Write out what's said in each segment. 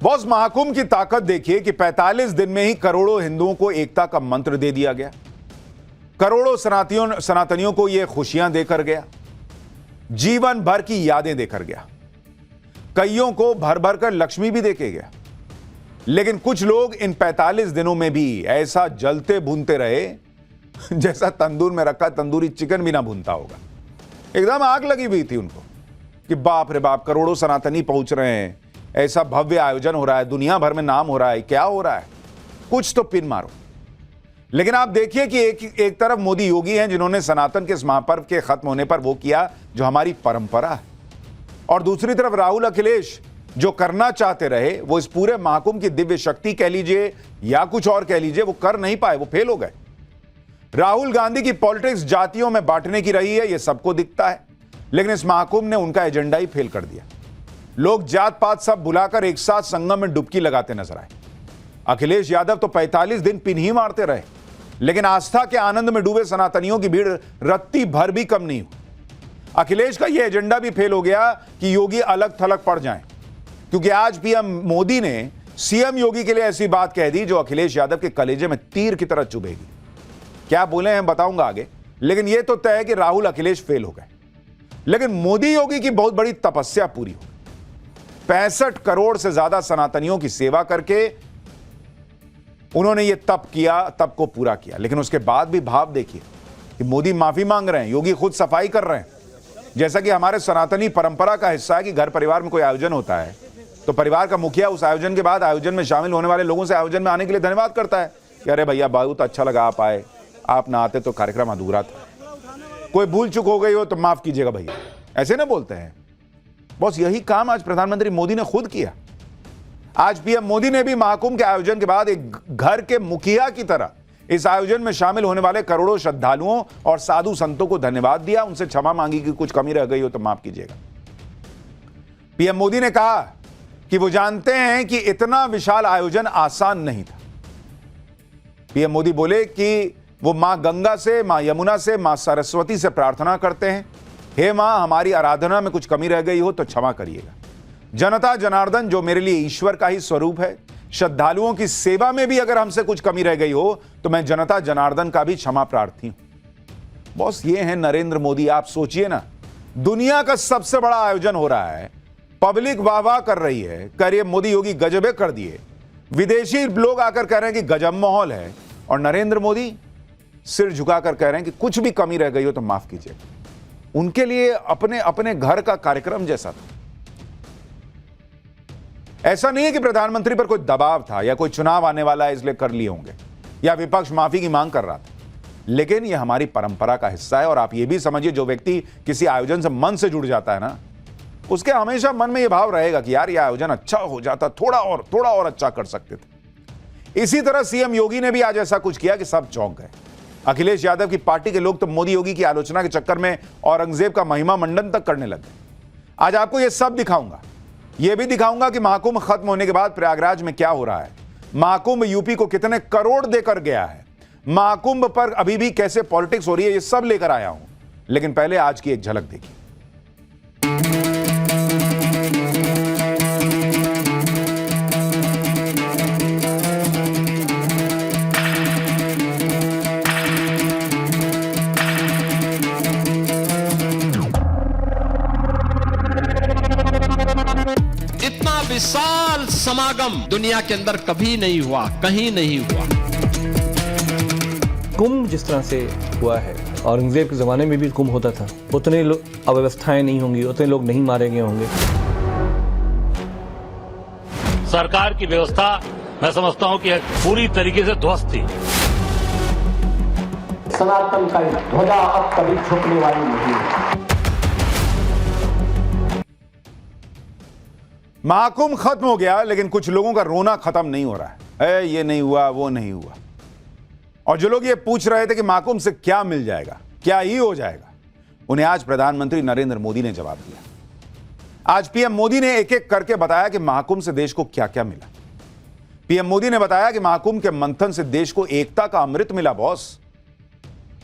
Boss, Mahakumbh की ताकत देखिए कि 45 दिन में ही करोड़ों हिंदुओं को एकता का मंत्र दे दिया गया, करोड़ों सनातनियों को यह खुशियां देकर गया, जीवन भर की यादें देकर गया, कईयों को भर भर कर लक्ष्मी भी देके गया। लेकिन कुछ लोग इन 45 दिनों में भी ऐसा जलते भूनते रहे जैसा तंदूर में रखा तंदूरी चिकन भी ना भूनता होगा। एकदम आग लगी हुई थी उनको कि बाप रे बाप, करोड़ों सनातनी पहुंच रहे हैं, ऐसा भव्य आयोजन हो रहा है, दुनिया भर में नाम हो रहा है, क्या हो रहा है, कुछ तो पिन मारो। लेकिन आप देखिए कि एक तरफ मोदी योगी हैं जिन्होंने सनातन के इस महापर्व के खत्म होने पर वो किया जो हमारी परंपरा है, और दूसरी तरफ राहुल अखिलेश जो करना चाहते रहे वो इस पूरे महाकुंभ की दिव्य शक्ति कह लीजिए या कुछ और कह लीजिए, वो कर नहीं पाए, वो फेल हो गए। राहुल गांधी की पॉलिटिक्स जातियों में बांटने की रही है, ये सबको दिखता है, लेकिन इस महाकुंभ ने उनका एजेंडा ही फेल कर दिया। लोग जात पात सब बुलाकर एक साथ संगम में डुबकी लगाते नजर आए। अखिलेश यादव तो 45 दिन पिन ही मारते रहे, लेकिन आस्था के आनंद में डूबे सनातनियों की भीड़ रत्ती भर भी कम नहीं हुई। अखिलेश का यह एजेंडा भी फेल हो गया कि योगी अलग थलग पड़ जाएं, क्योंकि आज पीएम मोदी ने सीएम योगी के लिए ऐसी बात कह दी जो अखिलेश यादव के कलेजे में तीर की तरह चुभेगी। क्या बोले हैं बताऊंगा आगे, लेकिन यह तो तय है कि राहुल अखिलेश फेल हो गए। लेकिन मोदी योगी की बहुत बड़ी तपस्या पूरी हो, 65 करोड़ से ज्यादा सनातनियों की सेवा करके उन्होंने यह तप किया, तप को पूरा किया। लेकिन उसके बाद भी भाव देखिए कि मोदी माफी मांग रहे हैं, योगी खुद सफाई कर रहे हैं। जैसा कि हमारे सनातनी परंपरा का हिस्सा है कि घर परिवार में कोई आयोजन होता है तो परिवार का मुखिया उस आयोजन के बाद आयोजन में शामिल होने वाले लोगों से आयोजन में आने के लिए धन्यवाद करता है कि अरे भैया बहुत अच्छा लगा आप आए, आप ना आते तो कार्यक्रम अधूरा था, कोई भूल चूक हो गई हो तो माफ कीजिएगा भैया, ऐसे ना बोलते हैं। बस यही काम आज प्रधानमंत्री मोदी ने खुद किया। आज पीएम मोदी ने भी महाकुंभ के आयोजन के बाद एक घर के मुखिया की तरह इस आयोजन में शामिल होने वाले करोड़ों श्रद्धालुओं और साधु संतों को धन्यवाद दिया, उनसे क्षमा मांगी कि कुछ कमी रह गई हो तो माफ कीजिएगा। पीएम मोदी ने कहा कि वो जानते हैं कि इतना विशाल आयोजन आसान नहीं था। पीएम मोदी बोले कि वो मां गंगा से, मां यमुना से, मां सरस्वती से प्रार्थना करते हैं, हे मां, हमारी आराधना में कुछ कमी रह गई हो तो क्षमा करिएगा। जनता जनार्दन जो मेरे लिए ईश्वर का ही स्वरूप है, श्रद्धालुओं की सेवा में भी अगर हमसे कुछ कमी रह गई हो तो मैं जनता जनार्दन का भी क्षमा प्रार्थी हूं। बॉस, ये है नरेंद्र मोदी। आप सोचिए ना, दुनिया का सबसे बड़ा आयोजन हो रहा है, पब्लिक वाह वाह कर रही है, करिए मोदी योगी गजबे कर दिए, विदेशी लोग आकर कह रहे हैं कि गजब माहौल है, और नरेंद्र मोदी सिर झुकाकर कह रहे हैं कि कुछ भी कमी रह गई हो तो माफ कीजिए। उनके लिए अपने अपने घर का कार्यक्रम जैसा था। ऐसा नहीं है कि प्रधानमंत्री पर कोई दबाव था या कोई चुनाव आने वाला है इसलिए कर लिए होंगे, या विपक्ष माफी की मांग कर रहा था, लेकिन यह हमारी परंपरा का हिस्सा है। और आप यह भी समझिए, जो व्यक्ति किसी आयोजन से मन से जुड़ जाता है ना, उसके हमेशा मन में यह भाव रहेगा कि यार यह आयोजन अच्छा हो जाता, थोड़ा और अच्छा कर सकते थे। इसी तरह सीएम योगी ने भी आज ऐसा कुछ किया कि सब चौंक गए। अखिलेश यादव की पार्टी के लोग तो मोदी योगी की आलोचना के चक्कर में औरंगजेब का महिमा मंडन तक करने लगे। आज आपको यह सब दिखाऊंगा, यह भी दिखाऊंगा कि महाकुंभ खत्म होने के बाद प्रयागराज में क्या हो रहा है, महाकुंभ यूपी को कितने करोड़ देकर गया है, महाकुंभ पर अभी भी कैसे पॉलिटिक्स हो रही है, यह सब लेकर आया हूं। लेकिन पहले आज की एक झलक देखिए। विशाल समागम दुनिया के अंदर कभी नहीं हुआ, कहीं नहीं हुआ। कुंभ जिस तरह से हुआ है, औरंगजेब के जमाने में भी कुंभ होता था, उतने अव्यवस्थाएं नहीं होंगी, उतने लोग नहीं मारे गए होंगे। सरकार की व्यवस्था मैं समझता हूं कि पूरी तरीके से ध्वस्त थी। सनातन का ध्वजा अब कभी झुकने वाली नहीं है। महाकुंभ खत्म हो गया, लेकिन कुछ लोगों का रोना खत्म नहीं हो रहा है, ये नहीं हुआ, वो नहीं हुआ। और जो लोग ये पूछ रहे थे कि महाकुंभ से क्या मिल जाएगा, क्या ही हो जाएगा, उन्हें आज प्रधानमंत्री नरेंद्र मोदी ने जवाब दिया। आज पीएम मोदी ने एक एक करके बताया कि महाकुंभ से देश को क्या क्या मिला। पीएम मोदी ने बताया कि महाकुंभ के मंथन से देश को एकता का अमृत मिला। बॉस,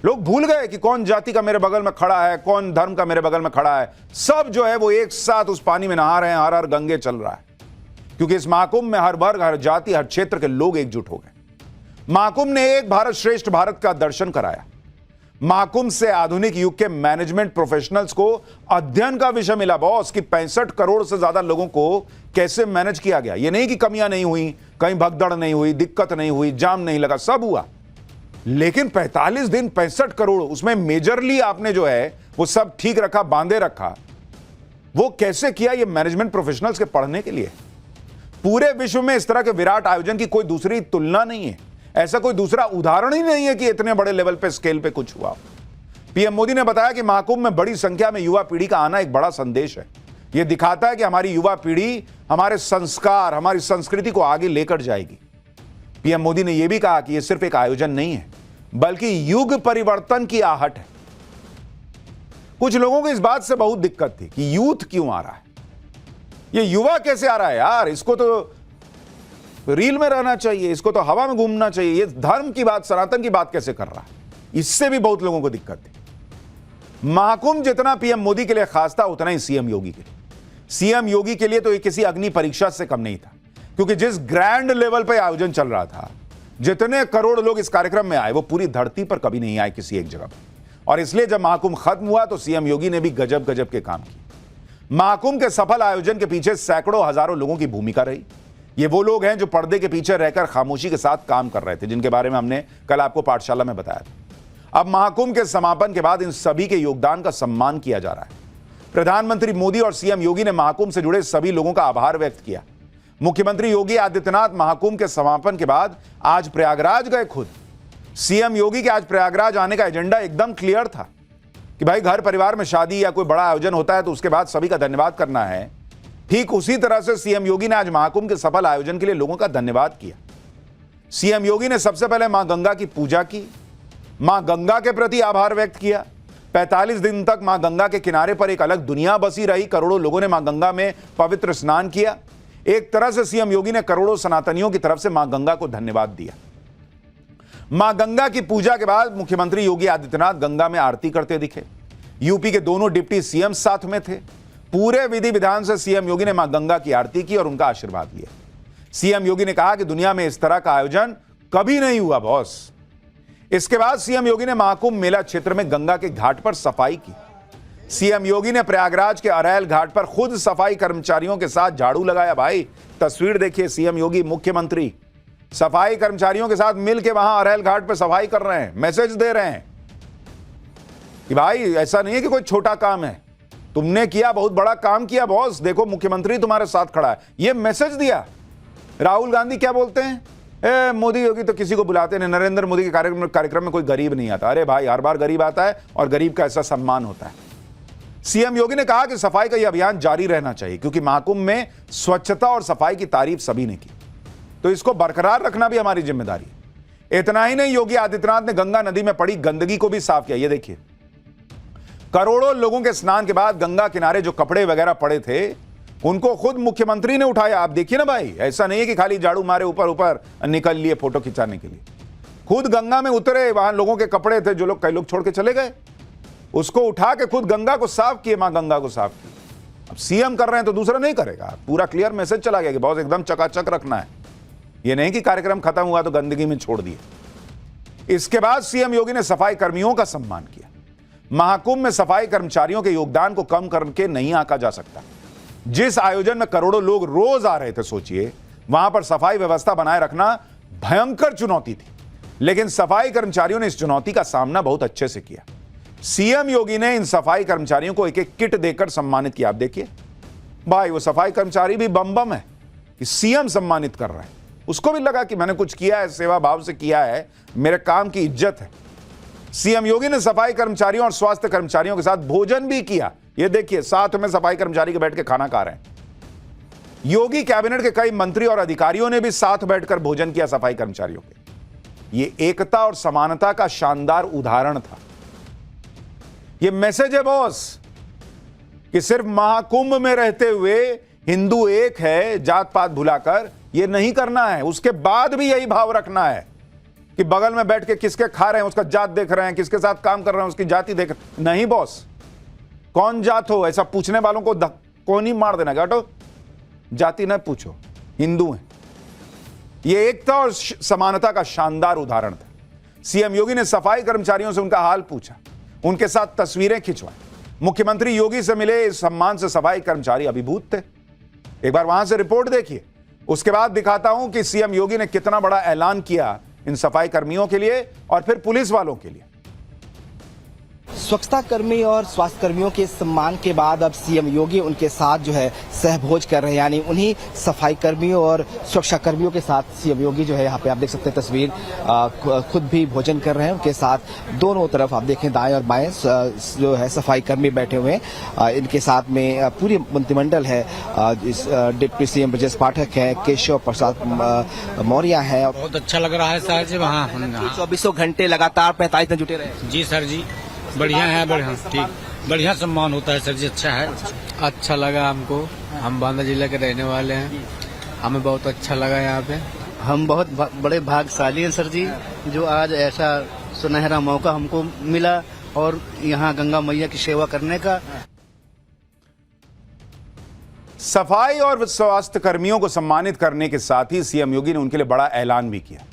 लोग भूल गए कि कौन जाति का मेरे बगल में खड़ा है, कौन धर्म का मेरे बगल में खड़ा है, सब जो है वो एक साथ उस पानी में नहा रहे हैं, हर हर गंगे चल रहा है। क्योंकि इस महाकुंभ में हर वर्ग, हर जाति, हर क्षेत्र के लोग एकजुट हो गए। महाकुंभ ने एक भारत श्रेष्ठ भारत का दर्शन कराया। महाकुंभ से आधुनिक युग के मैनेजमेंट प्रोफेशनल्स को अध्ययन का विषय मिला बॉस कि 65 करोड़ से ज्यादा लोगों को कैसे मैनेज किया गया। ये नहीं कि कमियां नहीं हुई, कहीं भगदड़ नहीं हुई, दिक्कत नहीं हुई, जाम नहीं लगा, सब हुआ, लेकिन 45 दिन 65 करोड़, उसमें मेजरली आपने जो है वो सब ठीक रखा, बांधे रखा। वो कैसे किया? ये मैनेजमेंट प्रोफेशनल्स के पढ़ने के लिए। पूरे विश्व में इस तरह के विराट आयोजन की कोई दूसरी तुलना नहीं है, ऐसा कोई दूसरा उदाहरण ही नहीं है कि इतने बड़े लेवल पे, स्केल पे कुछ हुआ। पीएम मोदी ने बताया कि महाकुंभ में बड़ी संख्या में युवा पीढ़ी का आना एक बड़ा संदेश है। यह दिखाता है कि हमारी युवा पीढ़ी हमारे संस्कार, हमारी संस्कृति को आगे लेकर जाएगी। पीएम मोदी ने यह भी कहा कि यह सिर्फ एक आयोजन नहीं है, बल्कि युग परिवर्तन की आहट है। कुछ लोगों को इस बात से बहुत दिक्कत थी कि यूथ क्यों आ रहा है, ये युवा कैसे आ रहा है यार, इसको तो रील में रहना चाहिए, इसको तो हवा में घूमना चाहिए, ये धर्म की बात, सनातन की बात कैसे कर रहा है। इससे भी बहुत लोगों को दिक्कत थी। महाकुंभ जितना पीएम मोदी के लिए खास था, उतना ही सीएम योगी के लिए। सीएम योगी के लिए तो ये किसी अग्नि परीक्षा से कम नहीं था, क्योंकि जिस ग्रैंड लेवल पर आयोजन चल रहा था, जितने करोड़ लोग इस कार्यक्रम में आए, वो पूरी धरती पर कभी नहीं आए किसी एक जगह पर। और इसलिए जब महाकुंभ खत्म हुआ तो सीएम योगी ने भी गजब गजब के काम किए। महाकुंभ के सफल आयोजन के पीछे सैकड़ों हजारों लोगों की भूमिका रही। ये वो लोग हैं जो पर्दे के पीछे रहकर खामोशी के साथ काम कर रहे थे, जिनके बारे में हमने कल आपको पाठशाला में बताया था। अब महाकुंभ के समापन के बाद इन सभी के योगदान का सम्मान किया जा रहा है। प्रधानमंत्री मोदी और सीएम योगी ने महाकुंभ से जुड़े सभी लोगों का आभार व्यक्त किया। मुख्यमंत्री योगी आदित्यनाथ महाकुंभ के समापन के बाद आज प्रयागराज गए खुद। सीएम योगी के आज प्रयागराज आने का एजेंडा एकदम क्लियर था कि भाई घर परिवार में शादी या कोई बड़ा आयोजन होता है तो उसके बाद सभी का धन्यवाद करना है। ठीक उसी तरह से सीएम योगी ने आज महाकुंभ के सफल आयोजन के लिए लोगों का धन्यवाद किया। सीएम योगी ने सबसे पहले मां गंगा की पूजा की, मां गंगा के प्रति आभार व्यक्त किया। 45 दिन तक मां गंगा के किनारे पर एक अलग दुनिया बसी रही। करोड़ों लोगों ने मां गंगा में पवित्र स्नान किया। एक तरह से सीएम योगी ने करोड़ों सनातनियों की तरफ से मां गंगा को धन्यवाद दिया। मां गंगा की पूजा के बाद मुख्यमंत्री योगी आदित्यनाथ गंगा में आरती करते दिखे। यूपी के दोनों डिप्टी सीएम साथ में थे। पूरे विधि विधान से सीएम योगी ने मां गंगा की आरती की और उनका आशीर्वाद लिया। सीएम योगी ने कहा कि दुनिया में इस तरह का आयोजन कभी नहीं हुआ बॉस। इसके बाद सीएम योगी ने महाकुंभ मेला क्षेत्र में गंगा के घाट पर सफाई की। सीएम योगी ने प्रयागराज के अरैल घाट पर खुद सफाई कर्मचारियों के साथ झाड़ू लगाया। भाई तस्वीर देखिए, सीएम योगी मुख्यमंत्री सफाई कर्मचारियों के साथ मिलकर वहां अरैल घाट पर सफाई कर रहे हैं, मैसेज दे रहे हैं कि भाई ऐसा नहीं है कि कोई छोटा काम है, तुमने किया, बहुत बड़ा काम किया बॉस, देखो मुख्यमंत्री तुम्हारे साथ खड़ा है, ये मैसेज दिया। राहुल गांधी क्या बोलते हैं, मोदी योगी तो किसी को बुलाते नहीं, नरेंद्र मोदी के कार्यक्रम में कोई गरीब नहीं आता। अरे भाई हर बार गरीब आता है और गरीब का ऐसा सम्मान होता है। सीएम योगी ने कहा कि सफाई का यह अभियान जारी रहना चाहिए, क्योंकि महाकुंभ में स्वच्छता और सफाई की तारीफ सभी ने की, तो इसको बरकरार रखना भी हमारी जिम्मेदारी है। इतना ही नहीं, योगी आदित्यनाथ ने गंगा नदी में पड़ी गंदगी को भी साफ किया। ये देखिए, करोड़ों लोगों के स्नान के बाद गंगा किनारे जो कपड़े वगैरह पड़े थे, उनको खुद मुख्यमंत्री ने उठाया। आप देखिए ना भाई, ऐसा नहीं है कि खाली झाड़ू मारे ऊपर ऊपर निकल लिए फोटो खिंचाने के लिए। खुद गंगा में उतरे, वहां लोगों के कपड़े थे जो लोग, कई लोग छोड़ के चले गए, उसको उठा के खुद गंगा को साफ किए, मां गंगा को साफ की। अब सीएम कर रहे हैं तो दूसरा नहीं करेगा। पूरा क्लियर मैसेज चला गया कि बहुत एकदम चकाचक रखना है। यह नहीं कि कार्यक्रम खत्म हुआ तो गंदगी में छोड़ दिए। इसके बाद सीएम योगी ने सफाई कर्मियों का सम्मान किया। महाकुंभ में सफाई कर्मचारियों के योगदान को कम करके नहीं आंका जा सकता। जिस आयोजन में करोड़ों लोग रोज आ रहे थे, सोचिए वहां पर सफाई व्यवस्था बनाए रखना भयंकर चुनौती थी, लेकिन सफाई कर्मचारियों ने इस चुनौती का सामना बहुत अच्छे से किया। सीएम योगी ने इन सफाई कर्मचारियों को एक एक किट देकर सम्मानित किया। आप देखिए भाई, वो सफाई कर्मचारी भी बम बम है कि सीएम सम्मानित कर रहे हैं। उसको भी लगा कि मैंने कुछ किया है, सेवा भाव से किया है, मेरे काम की इज्जत है। सीएम योगी ने सफाई कर्मचारियों और स्वास्थ्य कर्मचारियों के साथ भोजन भी किया। ये देखिए, साथ में सफाई कर्मचारी के बैठ के खाना खा रहे हैं। योगी कैबिनेट के कई मंत्री और अधिकारियों ने भी साथ बैठकर भोजन किया सफाई कर्मचारियों के। ये एकता और समानता का शानदार उदाहरण था। ये मैसेज है बॉस कि सिर्फ महाकुंभ में रहते हुए हिंदू एक है, जात पात भुलाकर ये नहीं करना है। उसके बाद भी यही भाव रखना है कि बगल में बैठ के किसके खा रहे हैं उसका जात देख रहे हैं, किसके साथ काम कर रहे हैं उसकी जाति देख रहे। नहीं बॉस, कौन जात हो ऐसा पूछने वालों को कौन ही मार देना, हटो, जाति न पूछो, हिंदू हैं। यह एकता और समानता का शानदार उदाहरण था। सीएम योगी ने सफाई कर्मचारियों से उनका हाल पूछा, उनके साथ तस्वीरें खिंचवाई। मुख्यमंत्री योगी से मिले इस सम्मान से सफाई कर्मचारी अभिभूत थे। एक बार वहां से रिपोर्ट देखिए, उसके बाद दिखाता हूं कि सीएम योगी ने कितना बड़ा ऐलान किया इन सफाई कर्मियों के लिए और फिर पुलिस वालों के लिए। स्वच्छता कर्मी और स्वास्थ्य कर्मियों के सम्मान के बाद अब सीएम योगी उनके साथ जो है सहभोज कर रहे हैं, यानी उन्हीं सफाई कर्मियों और सुरक्षा कर्मियों के साथ सीएम योगी जो है यहाँ पे आप देख सकते हैं तस्वीर, खुद भी भोजन कर रहे हैं। उनके साथ दोनों तरफ आप देखें दाएं और बाएं जो है सफाई कर्मी बैठे हुए हैं। इनके साथ में पूरी मंत्रिमंडल है, डिप्टी सीएम ब्रजेश पाठक है, केशव प्रसाद मौर्य है। बहुत अच्छा लग रहा है सर जी, वहाँ 24 घंटे लगातार 45 दिन जुटे रहे। जी सर जी, बढ़िया है, बढ़िया ठीक, बढ़िया सम्मान होता है सर जी, अच्छा है। अच्छा लगा हमको, हम बांदा जिला के रहने वाले हैं, हमें बहुत अच्छा लगा यहाँ पे। हम बहुत बड़े भाग्यशाली हैं सर जी, जो आज ऐसा सुनहरा मौका हमको मिला और यहाँ गंगा मैया की सेवा करने का। सफाई और स्वास्थ्य कर्मियों को सम्मानित करने के साथ ही सीएम योगी ने उनके लिए बड़ा ऐलान भी किया।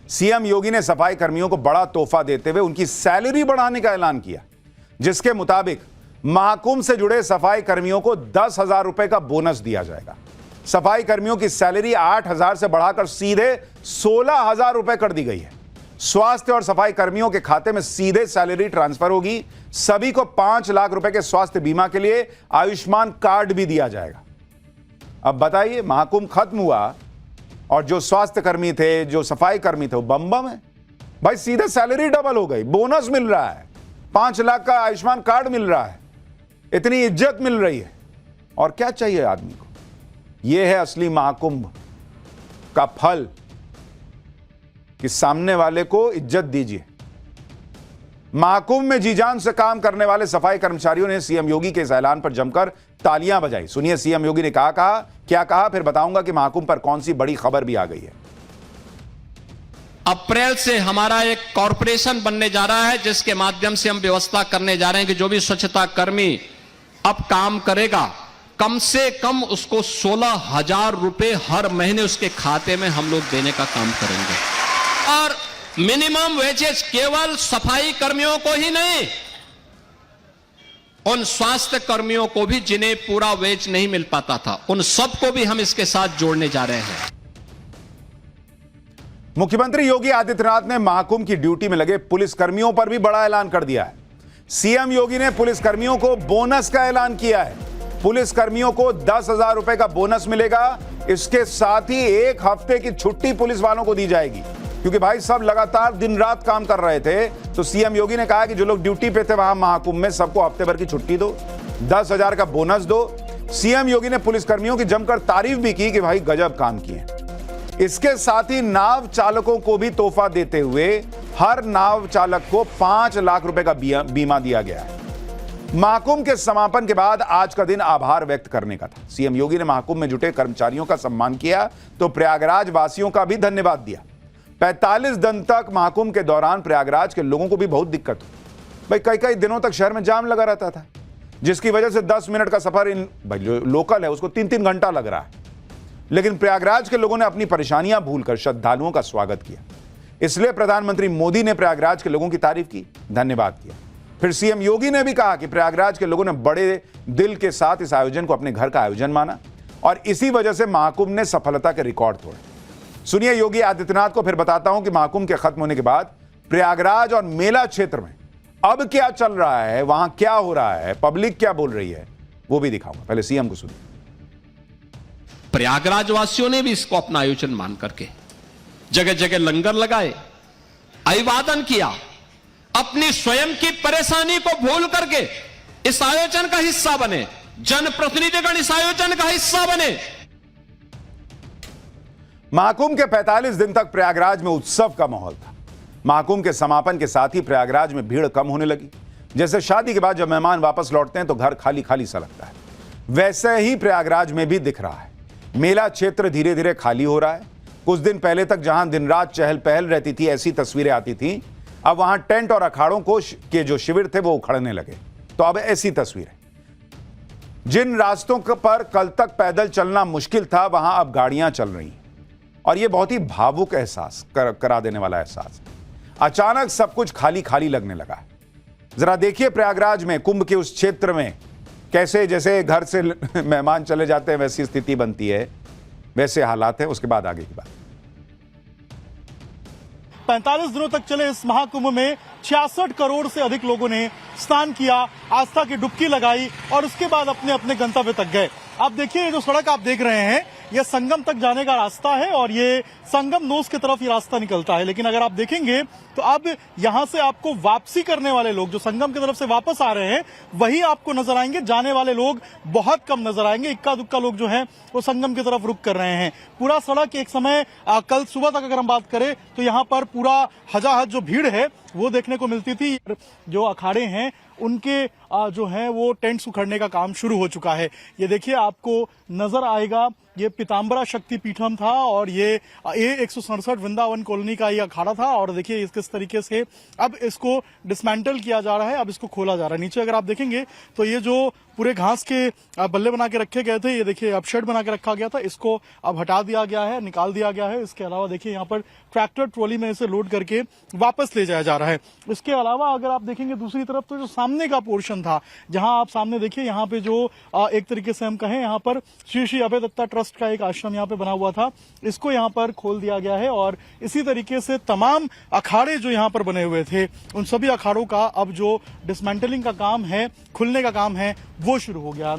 सीएम योगी ने सफाई कर्मियों को बड़ा तोहफा देते हुए उनकी सैलरी बढ़ाने का ऐलान किया, जिसके मुताबिक महाकुंभ से जुड़े सफाई कर्मियों को 10,000 रुपए का बोनस दिया जाएगा। सफाई कर्मियों की सैलरी 8,000 से बढ़ाकर सीधे 16,000 रुपए कर दी गई है। स्वास्थ्य और सफाई कर्मियों के खाते में सीधे सैलरी ट्रांसफर होगी। सभी को 5 लाख रुपए के स्वास्थ्य बीमा के लिए आयुष्मान कार्ड भी दिया जाएगा। अब बताइए, महाकुंभ खत्म हुआ और जो स्वास्थ्य कर्मी थे, जो सफाई कर्मी थे, वो बम बम है भाई। सीधे सैलरी डबल हो गई, बोनस मिल रहा है, 5 लाख का आयुष्मान कार्ड मिल रहा है, इतनी इज्जत मिल रही है। और क्या चाहिए आदमी को? यह है असली महाकुंभ का फल कि सामने वाले को इज्जत दीजिए। महाकुंभ में जी जान से काम करने वाले सफाई कर्मचारियों ने सीएम योगी के इस ऐलान पर जमकर तालियां बजाई। सुनिए सीएम योगी ने क्या कहा, फिर बताऊंगा कि महाकुंभ पर कौन सी बड़ी खबर भी आ गई है। अप्रैल से हमारा एक कॉरपोरेशन बनने जा रहा है, जिसके माध्यम से हम व्यवस्था करने जा रहे हैं कि जो भी स्वच्छता कर्मी अब काम करेगा, कम से कम उसको 16,000 रुपए हर महीने उसके खाते में हम लोग देने का काम करेंगे। और मिनिमम वेजेस केवल सफाई कर्मियों को ही नहीं, उन स्वास्थ्य कर्मियों को भी जिन्हें पूरा वेज नहीं मिल पाता था, उन सबको भी हम इसके साथ जोड़ने जा रहे हैं। मुख्यमंत्री योगी आदित्यनाथ ने महाकुंभ की ड्यूटी में लगे पुलिस कर्मियों पर भी बड़ा ऐलान कर दिया है। सीएम योगी ने पुलिस कर्मियों को बोनस का ऐलान किया है। पुलिस कर्मियों को 10,000 रुपए का बोनस मिलेगा। इसके साथ ही 1 हफ्ते की छुट्टी पुलिस वालों को दी जाएगी, क्योंकि भाई सब लगातार दिन रात काम कर रहे थे। तो सीएम योगी ने कहा कि जो लोग ड्यूटी पे थे वहां महाकुंभ में, सबको हफ्ते भर की छुट्टी दो, 10,000 का बोनस दो। सीएम योगी ने पुलिसकर्मियों की जमकर तारीफ भी की कि भाई गजब काम किए। इसके साथ ही नाव चालकों को भी तोहफा देते हुए हर नाव चालक को 5 लाख रुपए का बीमा दिया गया है। महाकुंभ के समापन के बाद आज का दिन आभार व्यक्त करने का था। सीएम योगी ने महाकुंभ में जुटे कर्मचारियों का सम्मान किया तो प्रयागराज वासियों का भी धन्यवाद दिया। 45 दिन तक महाकुंभ के दौरान प्रयागराज के लोगों को भी बहुत दिक्कत हुई। भाई कई दिनों तक शहर में जाम लगा रहता था, जिसकी वजह से 10 मिनट का सफर भाई जो लोकल है उसको 3-3 घंटा लग रहा है। लेकिन प्रयागराज के लोगों ने अपनी परेशानियां भूलकर श्रद्धालुओं का स्वागत किया। इसलिए प्रधानमंत्री मोदी ने प्रयागराज के लोगों की तारीफ की, धन्यवाद किया। फिर सीएम योगी ने भी कहा कि प्रयागराज के लोगों ने बड़े दिल के साथ इस आयोजन को अपने घर का आयोजन माना और इसी वजह से महाकुंभ ने सफलता के रिकॉर्ड तोड़े। सुनिए योगी आदित्यनाथ को, फिर बताता हूं कि महाकुंभ के खत्म होने के बाद प्रयागराज और मेला क्षेत्र में अब क्या चल रहा है, वहां क्या हो रहा है, पब्लिक क्या बोल रही है, वो भी दिखाऊंगा। पहले सीएम को सुनिए। प्रयागराज वासियों ने भी इसको अपना आयोजन मान करके जगह जगह लंगर लगाए, अभिवादन किया, अपनी स्वयं की परेशानी को भूल करके इस आयोजन का हिस्सा बने, जनप्रतिनिधिगण इस आयोजन का हिस्सा बने। महाकुंभ के 45 दिन तक प्रयागराज में उत्सव का माहौल था। महाकुंभ के समापन के साथ ही प्रयागराज में भीड़ कम होने लगी। जैसे शादी के बाद जब मेहमान वापस लौटते हैं तो घर खाली खाली सा लगता है, वैसे ही प्रयागराज में भी दिख रहा है। मेला क्षेत्र धीरे धीरे खाली हो रहा है। कुछ दिन पहले तक जहां दिन रात चहल पहल रहती थी, ऐसी तस्वीरें आती थी, अब वहां टेंट और अखाड़ों को के जो शिविर थे वो उखड़ने लगे। तो अब ऐसी तस्वीरें। जिन रास्तों पर कल तक पैदल चलना मुश्किल था, वहां अब गाड़ियां चल रही हैं। और यह बहुत ही भावुक एहसास करा देने वाला एहसास। अचानक सब कुछ खाली खाली लगने लगा है। जरा देखिए प्रयागराज में कुंभ के उस क्षेत्र में कैसे जैसे घर से मेहमान चले जाते हैं वैसी स्थिति बनती है, वैसे हालात हैं। उसके बाद आगे की बात। 45 दिनों तक चले इस महाकुंभ में 66 करोड़ से अधिक लोगों ने स्नान किया, आस्था की डुबकी लगाई और उसके बाद अपने अपने गंतव्य तक गए। आप देखिए ये जो सड़क आप देख रहे हैं ये संगम तक जाने का रास्ता है और ये संगम नोस की तरफ ये रास्ता निकलता है। लेकिन अगर आप देखेंगे तो अब यहां से आपको वापसी करने वाले लोग जो संगम की तरफ से वापस आ रहे हैं वही आपको नजर आएंगे। जाने वाले लोग बहुत कम नजर आएंगे। इक्का दुक्का लोग जो हैं वो संगम की तरफ रुख कर रहे हैं। पूरा सड़क एक समय कल सुबह तक अगर हम बात करें तो यहाँ पर पूरा हजाहत जो भीड़ है वो देखने को मिलती थी। जो अखाड़े हैं उनके जो है वो टेंट्स उखड़ने का काम शुरू हो चुका है। ये देखिए आपको नजर आएगा ये पीताम्बरा शक्तिपीठम था और ये 167 वृंदावन कॉलोनी का ये अखाड़ा था। और देखिए किस तरीके से अब इसको डिसमेंटल किया जा रहा है, अब इसको खोला जा रहा है। नीचे अगर आप देखेंगे तो ये जो पूरे घास के बल्ले बना के रखे गए थे, ये देखिए अब शेड बना के रखा गया था, इसको अब हटा दिया गया है, निकाल दिया गया है। इसके अलावा देखिए यहाँ पर ट्रैक्टर ट्रॉली में इसे लोड करके वापस ले जाया जा रहा है। इसके अलावा अगर आप देखेंगे दूसरी तरफ तो जो सामने का पोर्शन था, जहां आप सामने देखिए यहाँ पे जो एक तरीके से हम कहें यहाँ पर श्री श्री अभय दत्ता ट्रस्ट का एक आश्रम यहाँ पे बना हुआ था, इसको यहाँ पर खोल दिया गया है। और इसी तरीके से तमाम अखाड़े जो यहाँ पर बने हुए थे उन सभी अखाड़ों का अब जो डिसमेंटलिंग का काम है, खुलने का काम है, वो शुरू हो गया।